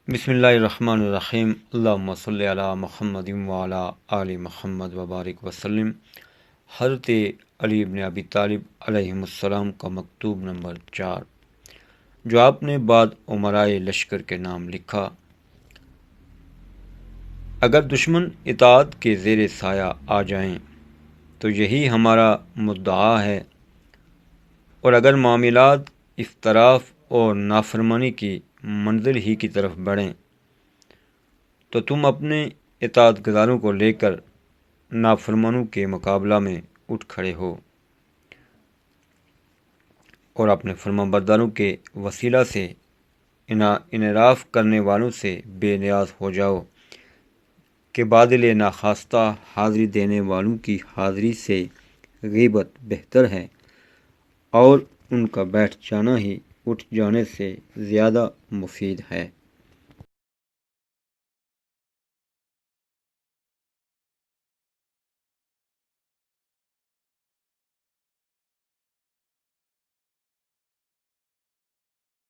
بسم اللہ الرحمن الرحیم۔ اللہم صلی علی محمد وعلی آل محمد وبارک وسلم۔ حضرت علی بن ابی طالب علیہ السلام کا مکتوب نمبر 4، جو آپ نے بعد امرائے لشکر کے نام لکھا۔ اگر دشمن اطاعت کے زیر سایہ آ جائیں تو یہی ہمارا مدعا ہے، اور اگر معاملات اختلاف اور نافرمانی کی منزل ہی کی طرف بڑھیں تو تم اپنے اطاعت گزاروں کو لے کر نافرمانوں کے مقابلہ میں اٹھ کھڑے ہو اور اپنے فرما برداروں کے وسیلہ سے انحراف کرنے والوں سے بے نیاز ہو جاؤ کہ بادل ناخواستہ حاضری دینے والوں کی حاضری سے غیبت بہتر ہے، اور ان کا بیٹھ جانا ہی اٹھ جانے سے زیادہ مفید ہے۔